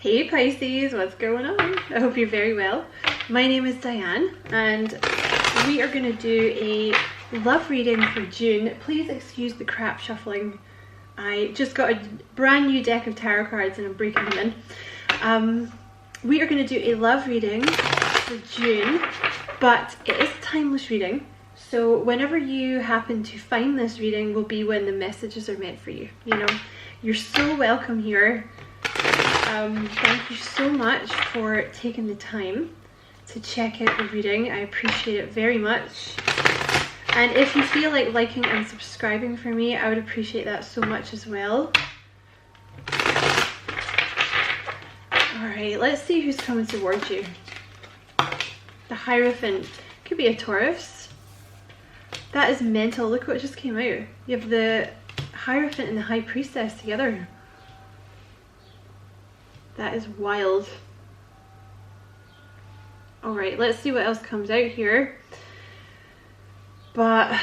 Hey Pisces, what's going on? I hope you're very well. My name is Diane and we are going to do a love reading for June. Please excuse the crap shuffling. I just got a brand new deck of tarot cards and I'm breaking them in. We are going to do a love reading for June, but it is a timeless reading. So whenever you happen to find this reading will be when the messages are meant for you. You know, you're so welcome here. Thank you so much for taking the time to check out the reading. I appreciate it very much. And if you feel like liking and subscribing for me, I would appreciate that so much as well. Alright, let's see who's coming towards you. The Hierophant. Could be a Taurus. That is mental. Look what just came out. You have the Hierophant and the High Priestess together. That is wild. Alright, let's see what else comes out here. But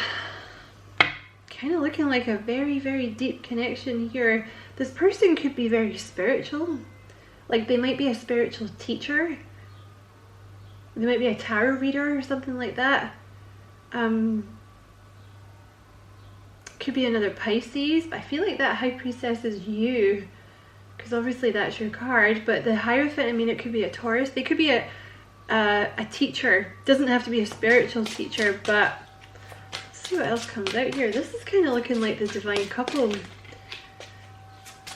kind of looking like a very, very deep connection here. This person could be very spiritual. Like they might be a spiritual teacher. They might be a tarot reader or something like that. Could be another Pisces. But I feel like that High Priestess is you. Because obviously that's your card, but the Hierophant, I mean, it could be a Taurus. They could be a teacher. Doesn't have to be a spiritual teacher, but let's see what else comes out here. This is kind of looking like the divine couple.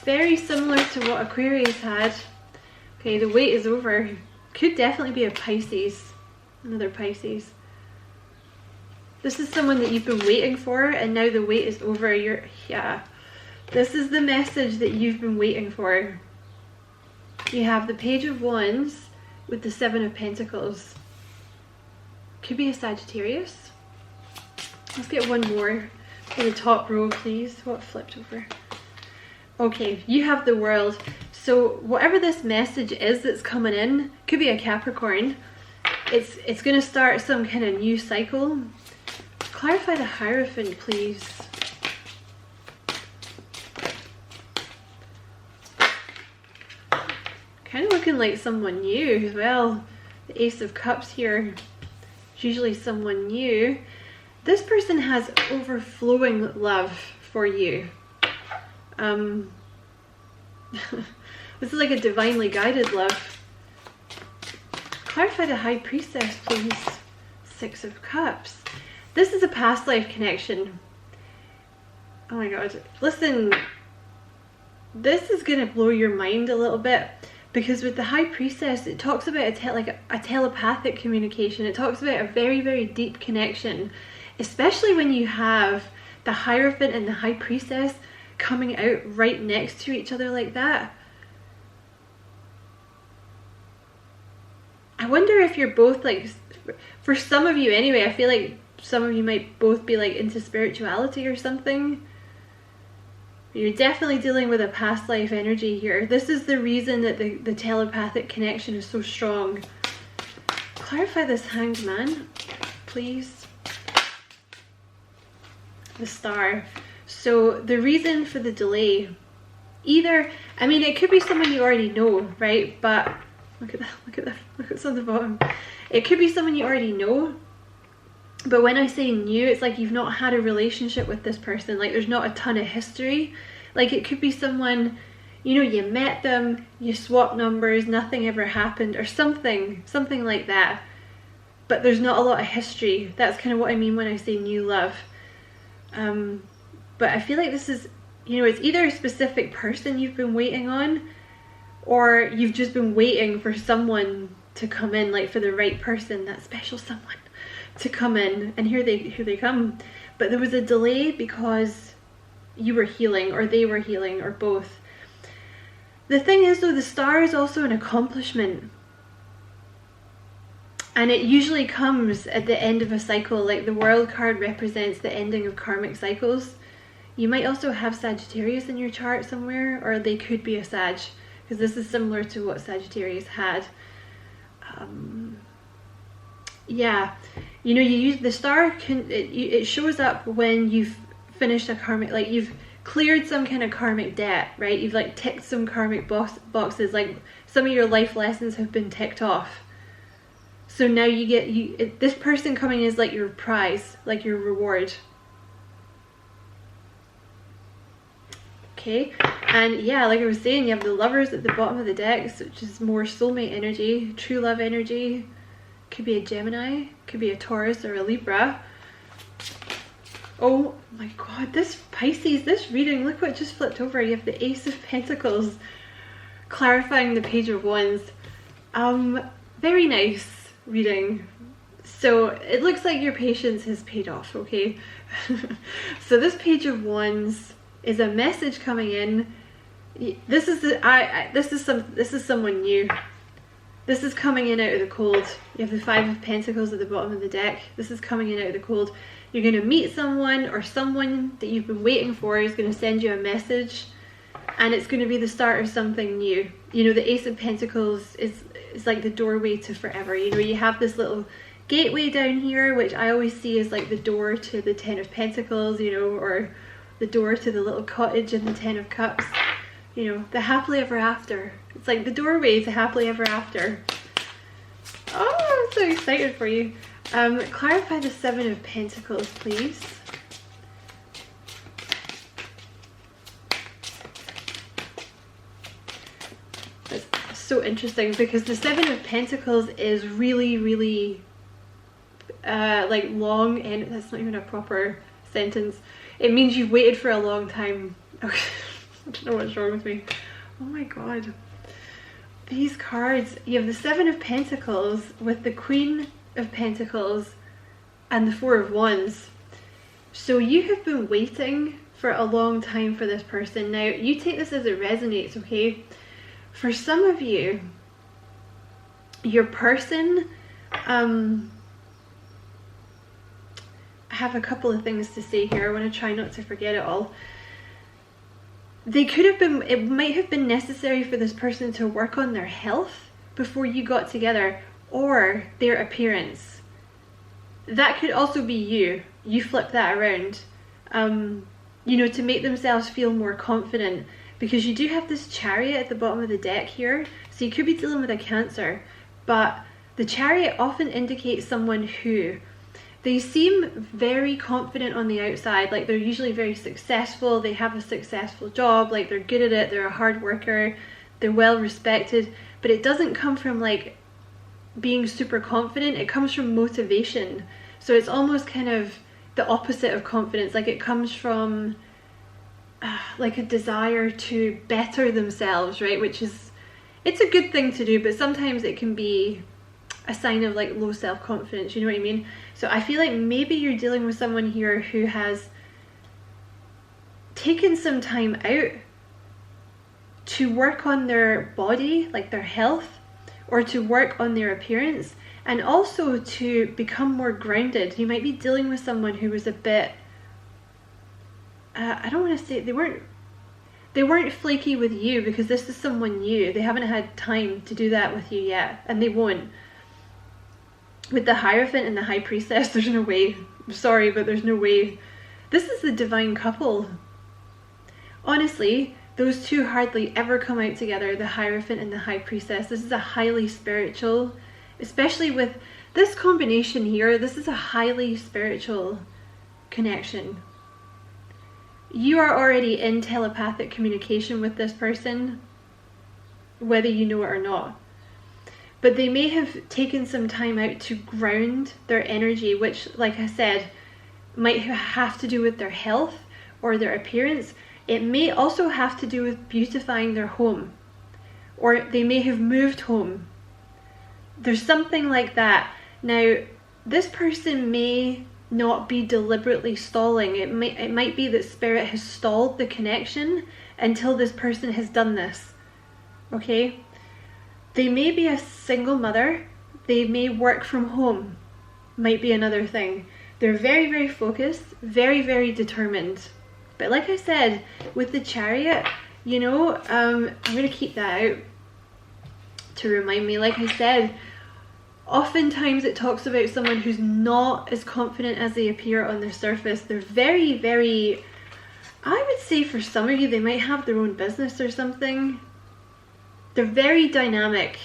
Very similar to what Aquarius had. Okay, the wait is over. Could definitely be a Pisces. Another Pisces. This is someone that you've been waiting for, and now the wait is over. Yeah. This is the message that you've been waiting for. You have the Page of Wands with the Seven of Pentacles. Could be a Sagittarius. Let's get one more for the top row, please. What flipped over? Okay, you have the World. So whatever this message is that's coming in, could be a Capricorn. It's going to start some kind of new cycle. Clarify the Hierophant, please. Kind of looking like someone new as well. The Ace of Cups here. It's usually someone new. This person has overflowing love for you. This is like a divinely guided love. Clarify the High Priestess, please. Six of Cups. This is a past life connection. Oh my god. Listen, this is going to blow your mind a little bit. Because with the High Priestess, it talks about a telepathic communication. It talks about a very, very deep connection. Especially when you have the Hierophant and the High Priestess coming out right next to each other like that. I wonder if you're both like, for some of you anyway, I feel like some of you might both be like into spirituality or something. You're definitely dealing with a past life energy here. This is the reason that the telepathic connection is so strong. Clarify this Hanged Man, please. The Star. So the reason for the delay, either, I mean, it could be someone you already know, right? But look at that, look what's on the bottom. It could be someone you already know. But when I say new, it's like you've not had a relationship with this person. Like there's not a ton of history. Like it could be someone, you know, you met them, you swapped numbers, nothing ever happened or something like that. But there's not a lot of history. That's kind of what I mean when I say new love. But I feel like this is, you know, it's either a specific person you've been waiting on, or you've just been waiting for someone to come in, like for the right person, that special someone to come in, and here they come. But there was a delay because you were healing, or they were healing, or both. The thing is though, the Star is also an accomplishment, and it usually comes at the end of a cycle. Like the World card represents the ending of karmic cycles. You might also have Sagittarius in your chart somewhere, or they could be a Sag, because this is similar to what Sagittarius had. Yeah, you know, you use the Star, it shows up when you've finished a karmic, like you've cleared some kind of karmic debt, right? You've like ticked some karmic boxes, like some of your life lessons have been ticked off. So now you get, this person coming in is like your prize, like your reward. Okay, and yeah, like I was saying, you have the Lovers at the bottom of the deck, which is more soulmate energy, true love energy. Could be a Gemini, could be a Taurus or a Libra. Oh my god, this Pisces, this reading, look what just flipped over. You have the Ace of Pentacles clarifying the Page of Wands. Very nice reading. So it looks like your patience has paid off, okay? So this Page of Wands is a message coming in. This is someone new. This is coming in out of the cold. You have the Five of Pentacles at the bottom of the deck. This is coming in out of the cold. You're going to meet someone, or someone that you've been waiting for is going to send you a message, and it's going to be the start of something new. You know, the Ace of Pentacles is like the doorway to forever. You know, you have this little gateway down here, which I always see as like the door to the Ten of Pentacles, you know, or the door to the little cottage in the Ten of Cups. You know, the happily ever after. It's like the doorway to happily ever after. Oh, I'm so excited for you. Clarify the Seven of Pentacles, please. That's so interesting because the Seven of Pentacles is really like long, and that's not even a proper sentence. It means you've waited for a long time. Okay. I don't know what's wrong with me. Oh my god. These cards, you have the Seven of Pentacles with the Queen of Pentacles and the Four of Wands. So you have been waiting for a long time for this person. Now, you take this as it resonates, okay? For some of you, your person, I have a couple of things to say here. I want to try not to forget it all. They could have been, it might have been necessary for this person to work on their health before you got together, or their appearance. That could also be you. You flip that around, you know, to make themselves feel more confident, because you do have this Chariot at the bottom of the deck here. So you could be dealing with a Cancer, but the Chariot often indicates someone who, they seem very confident on the outside, like they're usually very successful, they have a successful job, like they're good at it, they're a hard worker, they're well respected, but it doesn't come from like being super confident, it comes from motivation. So it's almost kind of the opposite of confidence, like it comes from like a desire to better themselves, right? Which is, it's a good thing to do, but sometimes it can be a sign of like low self-confidence, you know what I mean? So I feel like maybe you're dealing with someone here who has taken some time out to work on their body, like their health, or to work on their appearance, and also to become more grounded. You might be dealing with someone who was a bit, I don't want to say, they weren't flaky with you, because this is someone new. They haven't had time to do that with you yet, and they won't. With the Hierophant and the High Priestess, there's no way. I'm sorry, but there's no way. This is the divine couple. Honestly, those two hardly ever come out together, the Hierophant and the High Priestess. This is a highly spiritual, especially with this combination here, this is a highly spiritual connection. You are already in telepathic communication with this person, whether you know it or not. But they may have taken some time out to ground their energy, which, like I said, might have to do with their health or their appearance. It may also have to do with beautifying their home, or they may have moved home. There's something like that. Now, this person may not be deliberately stalling. It might be that Spirit has stalled the connection until this person has done this, okay? They may be a single mother, they may work from home, might be another thing. They're very focused, very determined. But like I said, with the Chariot, you know, I'm going to keep that out to remind me. Like I said, oftentimes it talks about someone who's not as confident as they appear on the surface. They're very I would say for some of you, they might have their own business or something. They're very dynamic.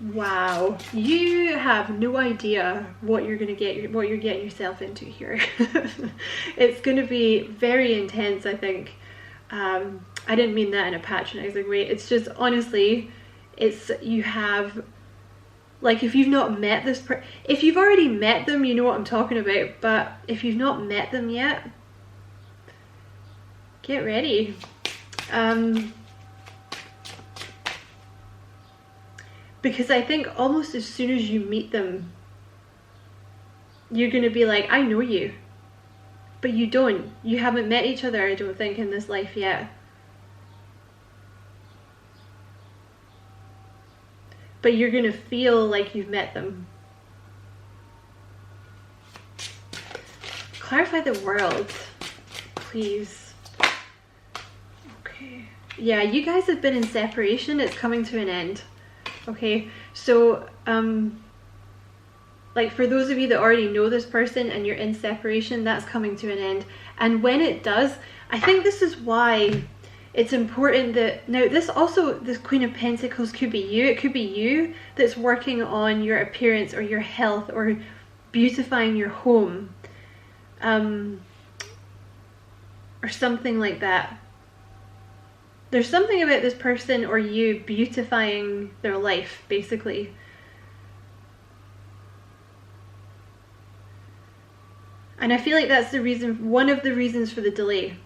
Wow, you have no idea what you're gonna get, what you're getting yourself into here. It's gonna be very intense, I think. I didn't mean that in a patronizing way. It's just, honestly, it's, you have, like, if you've not met this if you've already met them, you know what I'm talking about, but if you've not met them yet, get ready. Because I think almost as soon as you meet them, you're going to be like, I know you. But you don't. You haven't met each other, I don't think, in this life yet. But you're going to feel like you've met them. Clarify the world, please. Okay. Yeah, you guys have been in separation. It's coming to an end. Okay, so like for those of you that already know this person and you're in separation, that's coming to an end. And when it does, I think this is why it's important that, now this also, this Queen of Pentacles could be you. It could be you that's working on your appearance or your health or beautifying your home, or something like that. There's something about this person or you beautifying their life, basically. And I feel like that's the reason, one of the reasons for the delay.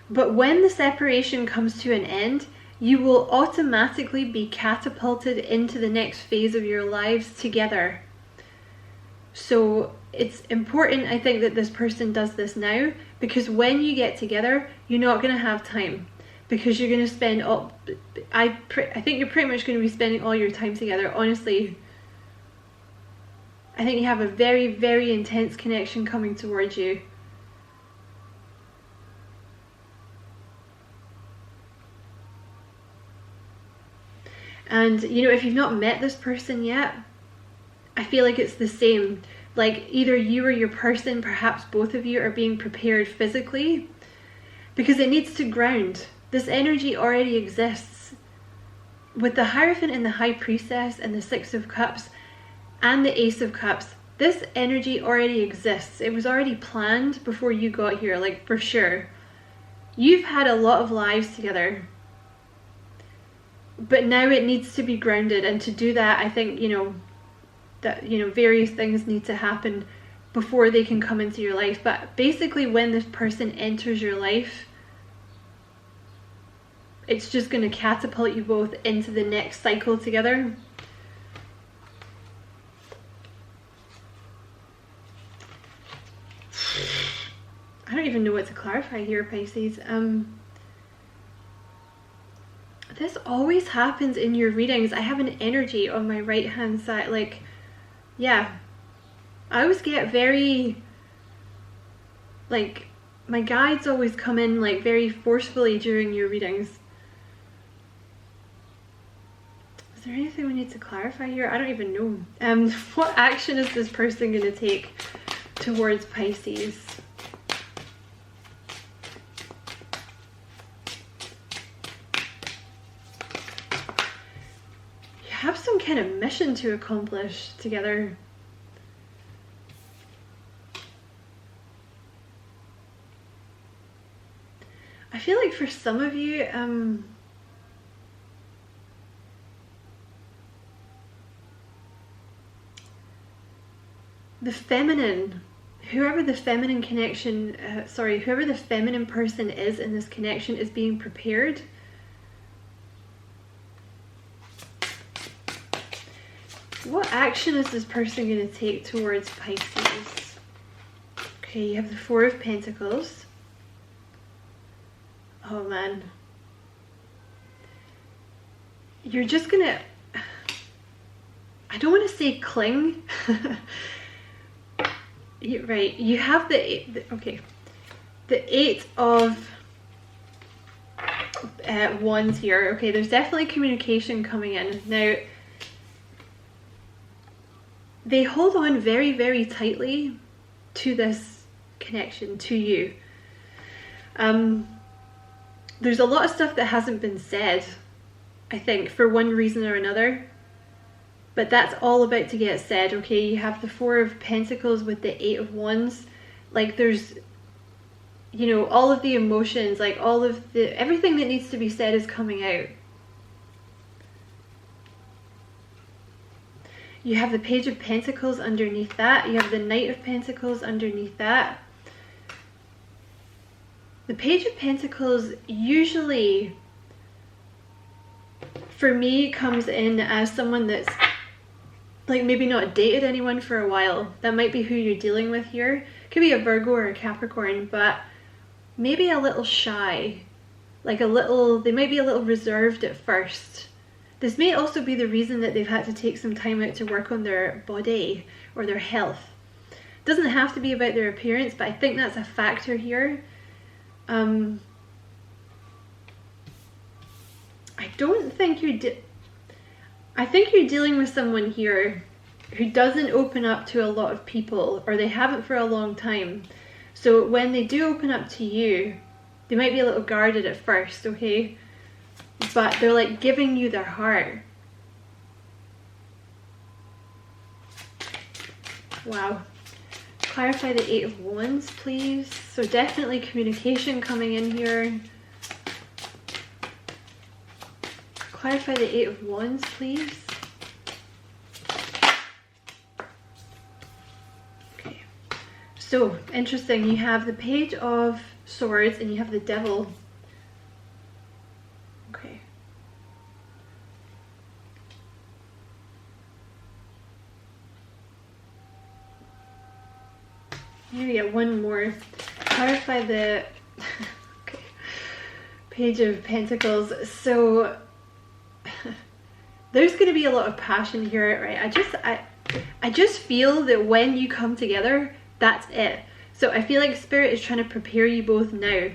But when the separation comes to an end, you will automatically be catapulted into the next phase of your lives together. So it's important, I think, that this person does this now, because when you get together, you're not going to have time, because you're going to spend all, I think you're pretty much going to be spending all your time together, honestly. I think you have a very, very intense connection coming towards you. And, you know, if you've not met this person yet, I feel like it's the same. Like either you or your person, perhaps both of you, are being prepared physically, because it needs to ground. This energy already exists. With the Hierophant and the High Priestess and the Six of Cups and the Ace of Cups, this energy already exists. It was already planned before you got here, like for sure. You've had a lot of lives together, but now it needs to be grounded. And to do that, I think, you know, that, you know, various things need to happen before they can come into your life. But basically, when this person enters your life, it's just going to catapult you both into the next cycle together. I don't even know what to clarify here, Pisces. This always happens in your readings. I have an energy on my right hand side, like, yeah, I always get very, like, my guides always come in like very forcefully during your readings. Is there anything we need to clarify here? I don't even know. What action is this person going to take towards Pisces? Have some kind of mission to accomplish together. I feel like for some of you, the feminine, whoever the feminine connection, whoever the feminine person is in this connection is being prepared. What action is this person going to take towards Pisces? Okay, you have the Four of Pentacles. Oh man. You're just going to, I don't want to say cling. Right, you have the Eight of Wands here. Okay, there's definitely communication coming in. Now, they hold on very, very tightly to this connection, to you. There's a lot of stuff that hasn't been said, I think, for one reason or another. But that's all about to get said, okay? You have the Four of Pentacles with the Eight of Wands. Like, there's, you know, all of the emotions, like all of the, everything that needs to be said is coming out. You have the Page of Pentacles underneath that. You have the Knight of Pentacles underneath that. The Page of Pentacles usually, for me, comes in as someone that's like maybe not dated anyone for a while. That might be who you're dealing with here. Could be a Virgo or a Capricorn, but maybe a little shy. Like a little, they might be a little reserved at first. This may also be the reason that they've had to take some time out to work on their body or their health. It doesn't have to be about their appearance, but I think that's a factor here. I don't think I think you're dealing with someone here who doesn't open up to a lot of people, or they haven't for a long time. So when they do open up to you, they might be a little guarded at first, okay? But they're like giving you their heart. Wow. Clarify the Eight of Wands, please. So definitely communication coming in here. Clarify the Eight of Wands, please. Okay. So, interesting. You have the Page of Swords and you have the Devil. Okay. Maybe get one more. Clarify the okay. Page of Pentacles. So there's going to be a lot of passion here, right? I just feel that when you come together, that's it. So I feel like Spirit is trying to prepare you both now,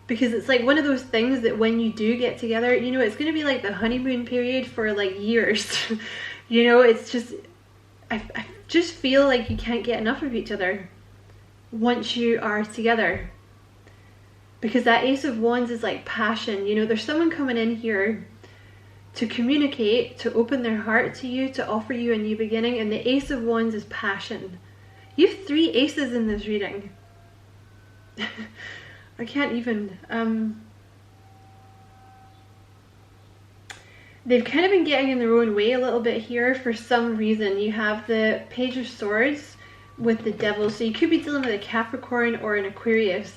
because it's like one of those things that when you do get together, you know, it's going to be like the honeymoon period for like years. You know, it's just, I just feel like you can't get enough of each other once you are together, because that Ace of Wands is like passion. You know, there's someone coming in here to communicate, to open their heart to you, to offer you a new beginning, and the Ace of Wands is passion. You have 3 aces in this reading. I can't even, they've kind of been getting in their own way a little bit here for some reason. You have the Page of Swords with the Devil, so you could be dealing with a Capricorn or an Aquarius.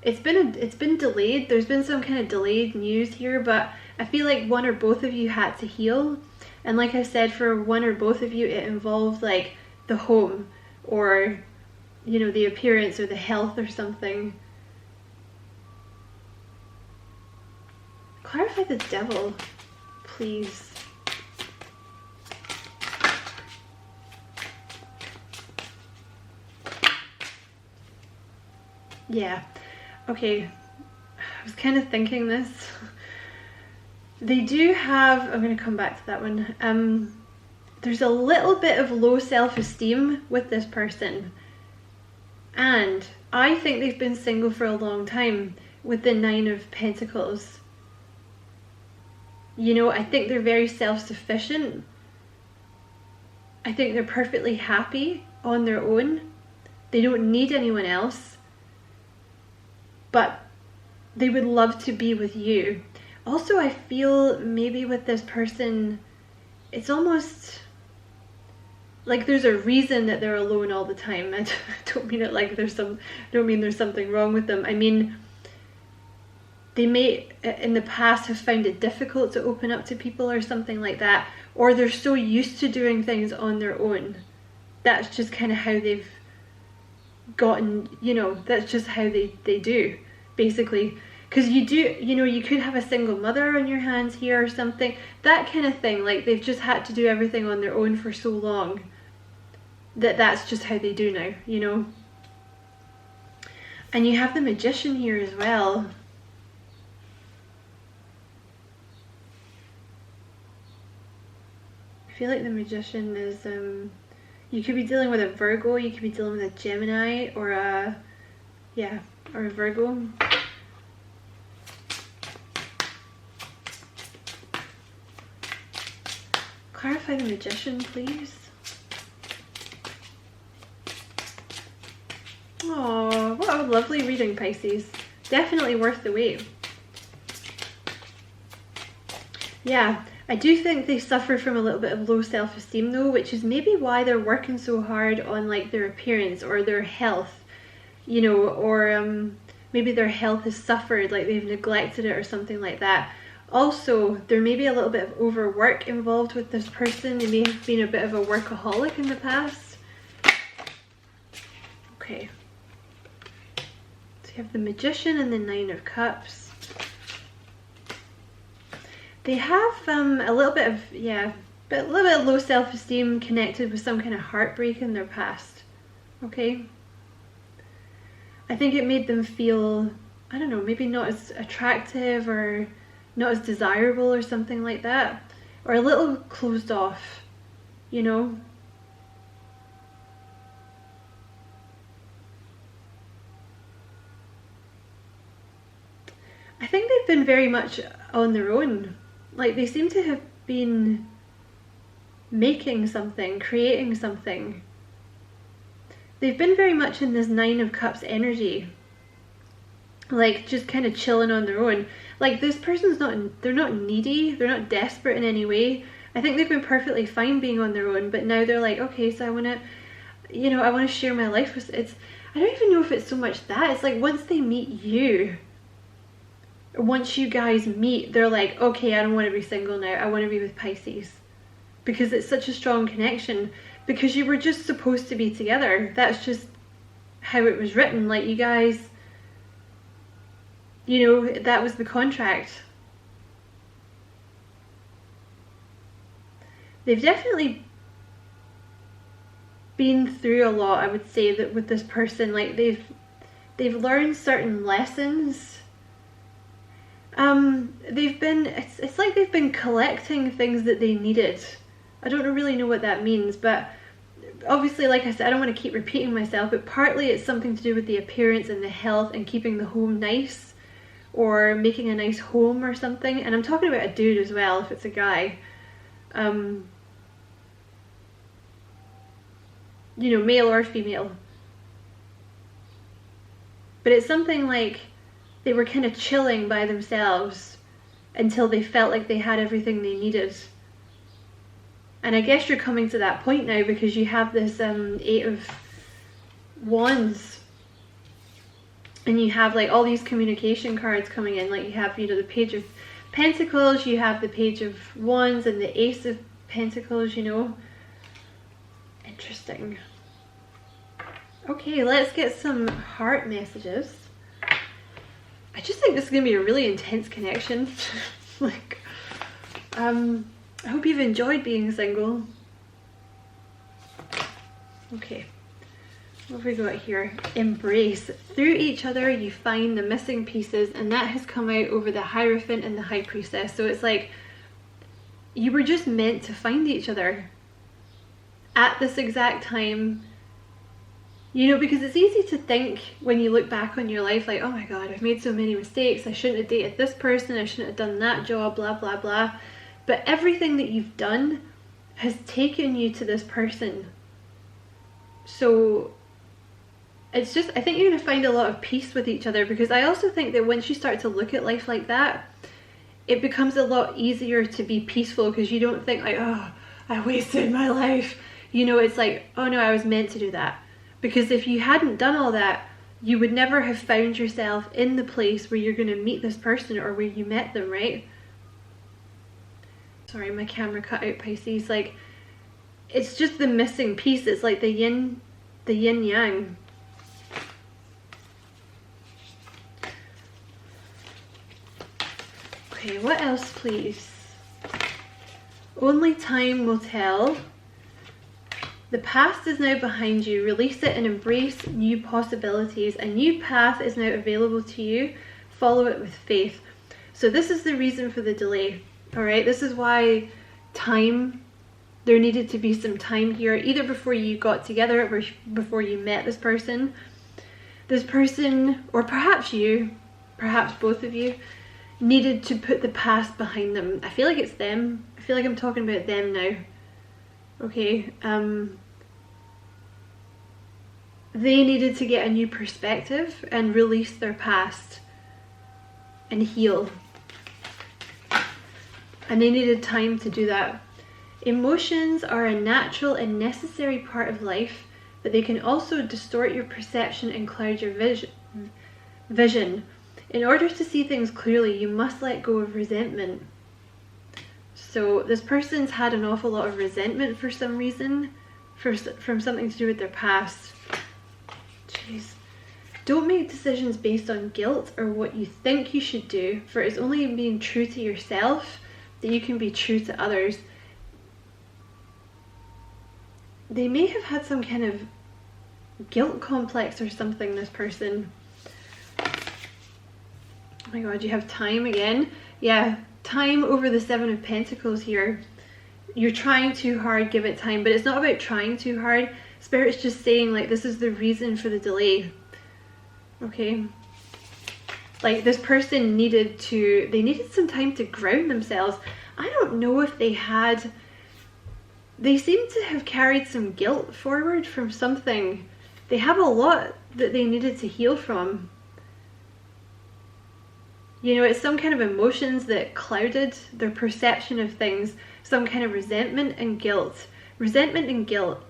It's been delayed. There's been some kind of delayed news here, but I feel like one or both of you had to heal. And like I said, for one or both of you, it involved like the home, or, you know, the appearance or the health or something. Clarify the Devil, please. Yeah. Okay, I was kind of thinking this. They do have, I'm going to come back to that one. There's a little bit of low self-esteem with this person. And I think they've been single for a long time with the Nine of Pentacles. You know, I think they're very self-sufficient. I think they're perfectly happy on their own. They don't need anyone else. But they would love to be with you. Also, I feel maybe with this person, it's almost like there's a reason that they're alone all the time. I don't mean it like don't mean there's something wrong with them. I mean, they may in the past have found it difficult to open up to people or something like that, or they're so used to doing things on their own. That's just kind of how they've gotten, you know, that's just how they do, basically. Because you do, you know, you could have a single mother on your hands here or something, that kind of thing. Like, they've just had to do everything on their own for so long that that's just how they do now, you know. And you have the Magician here as well. feel like the Magician is, you could be dealing with a Virgo, you could be dealing with a Gemini, or a, yeah, or a Virgo. Clarify the Magician, please. Oh, what a lovely reading, Pisces. Definitely worth the wait. Yeah, I do think they suffer from a little bit of low self-esteem though, which is maybe why they're working so hard on like their appearance or their health, you know, or maybe their health has suffered, like they've neglected it or something like that. Also, there may be a little bit of overwork involved with this person. They may have been a bit of a workaholic in the past. Okay. So you have the Magician and the Nine of Cups. They have a little bit of, yeah, a little bit of low self-esteem connected with some kind of heartbreak in their past. Okay? I think it made them feel, I don't know, maybe not as attractive or not as desirable or something like that, or a little closed off, you know. I think they've been very much on their own. Like they seem to have been making something, creating something. They've been very much in this Nine of Cups energy, like just kind of chilling on their own. Like this person's not, they're not needy, they're not desperate in any way. I think they've been perfectly fine being on their own, but now they're like, okay, so I want to, you know, I want to share my life with, it's, I don't even know if it's so much that, it's like once they meet you, once you guys meet, they're like, okay, I don't want to be single now, I want to be with Pisces. Because it's such a strong connection, because you were just supposed to be together. That's just how it was written, like you guys, you know, that was the contract. They've definitely been through a lot, I would say, that with this person, like they've learned certain lessons. They've been, it's like they've been collecting things that they needed. I don't really know what that means, but obviously, like I said, I don't want to keep repeating myself, but partly it's something to do with the appearance and the health and keeping the home nice, or making a nice home or something. And I'm talking about a dude as well, if it's a guy. You know, male or female. But it's something like they were kind of chilling by themselves until they felt like they had everything they needed. And I guess you're coming to that point now, because you have this Eight of Wands. And you have like all these communication cards coming in. Like you have, you know, the Page of Pentacles, you have the Page of Wands, and the Ace of Pentacles, you know. Interesting. Okay, let's get some heart messages. I just think this is going to be a really intense connection. Like, I hope you've enjoyed being single. Okay, what have we got here? Embrace. Through each other you find the missing pieces, and that has come out over the Hierophant and the High Priestess. So it's like you were just meant to find each other at this exact time. You know, because it's easy to think when you look back on your life, like, oh my god, I've made so many mistakes, I shouldn't have dated this person, I shouldn't have done that job, blah blah blah. But everything that you've done has taken you to this person. So it's just, I think you're going to find a lot of peace with each other, because I also think that once you start to look at life like that, it becomes a lot easier to be peaceful, because you don't think like, oh, I wasted my life. You know, it's like, oh no, I was meant to do that. Because if you hadn't done all that, you would never have found yourself in the place where you're going to meet this person, or where you met them, right? Sorry, my camera cut out, Pisces. Like, it's just the missing piece. It's like the yin yang. Okay, what else, please? Only time will tell. The past is now behind you. Release it and embrace new possibilities. A new path is now available to you. Follow it with faith. So this is the reason for the delay. All right, this is why time There needed to be some time here, either before you got together or before you met this person. This person, or perhaps you, perhaps both of you, needed to put the past behind them. I feel like it's them. I feel like I'm talking about them now. Okay. They needed to get a new perspective and release their past and heal. And they needed time to do that. Emotions are a natural and necessary part of life, but they can also distort your perception and cloud your vision. In order to see things clearly, you must let go of resentment. So this person's had an awful lot of resentment for some reason, from something to do with their past. Jeez. Don't make decisions based on guilt or what you think you should do, for it's only in being true to yourself that you can be true to others. They may have had some kind of guilt complex or something, this person. Oh my god, you have time again. Yeah, time over the Seven of Pentacles here. You're trying too hard, give it time. But it's not about trying too hard. Spirit's just saying, like, this is the reason for the delay. Okay? Like, this person needed some time to ground themselves. I don't know if they had... They seem to have carried some guilt forward from something. They have a lot that they needed to heal from. You know, it's some kind of emotions that clouded their perception of things. Some kind of resentment and guilt. Resentment and guilt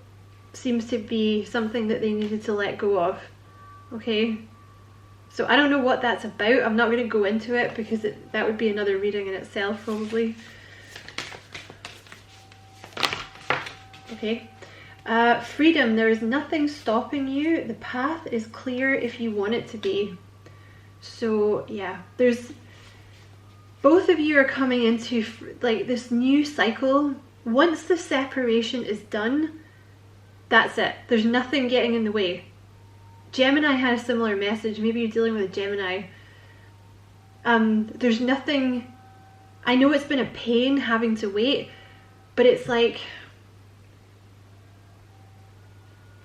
seems to be something that they needed to let go of. Okay? So I don't know what that's about. I'm not going to go into it because that would be another reading in itself probably. Okay. Freedom. There is nothing stopping you. The path is clear if you want it to be. So yeah, both of you are coming into like this new cycle. Once the separation is done, that's it. There's nothing getting in the way. Gemini had a similar message. Maybe you're dealing with a Gemini. There's nothing... I know it's been a pain having to wait, but it's like...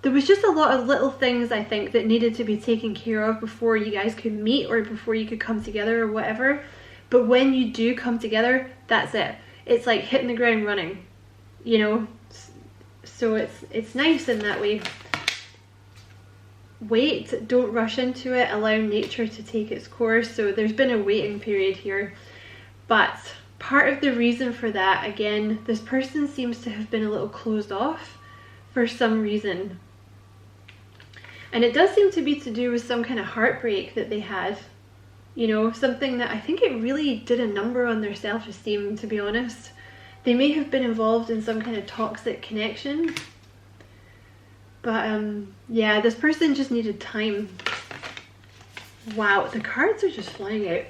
There was just a lot of little things, I think, that needed to be taken care of before you guys could meet or before you could come together or whatever. But when you do come together, that's it. It's like hitting the ground running, you know? So it's nice in that way. Wait, don't rush into it, allow nature to take its course. So there's been a waiting period here, but part of the reason for that, again, this person seems to have been a little closed off for some reason, and it does seem to be to do with some kind of heartbreak that they had, you know, something that I think it really did a number on their self-esteem, to be honest. They may have been involved in some kind of toxic connection. But yeah, this person just needed time. Wow, the cards are just flying out.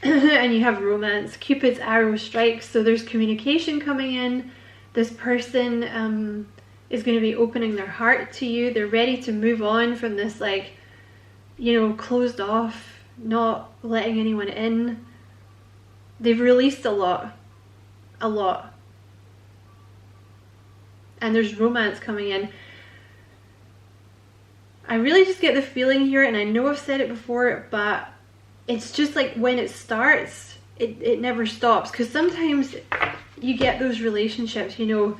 And you have romance. Cupid's arrow strikes. So there's communication coming in. This person is going to be opening their heart to you. They're ready to move on from this, like, you know, closed off, not letting anyone in. They've released a lot. A lot. And there's romance coming in. I really just get the feeling here, and I know I've said it before, but it's just like when it starts, it never stops. Because sometimes you get those relationships, you know,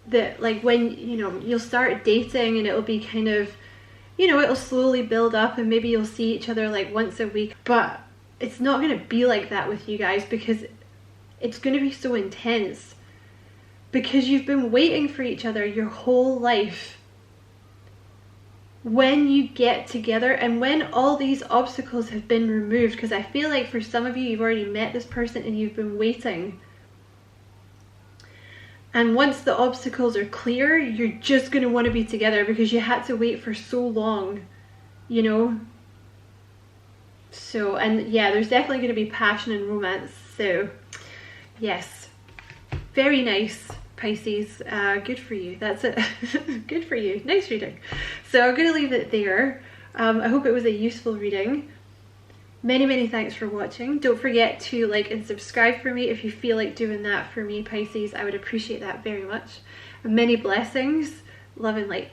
that like when, you know, you'll start dating and it'll be kind of, you know, it'll slowly build up and maybe you'll see each other like once a week. But it's not going to be like that with you guys, because it's going to be so intense. Because you've been waiting for each other your whole life. When you get together and when all these obstacles have been removed, because I feel like for some of you, you've already met this person and you've been waiting. And once the obstacles are clear, you're just going to want to be together because you had to wait for so long, you know? So, and yeah, there's definitely going to be passion and romance. So, yes, very nice. Pisces, good for you. That's it. Good for you. Nice reading. So I'm going to leave it there. I hope it was a useful reading. Many thanks for watching. Don't forget to like and subscribe for me if you feel like doing that for me, Pisces. I would appreciate that very much. Many blessings, love and light.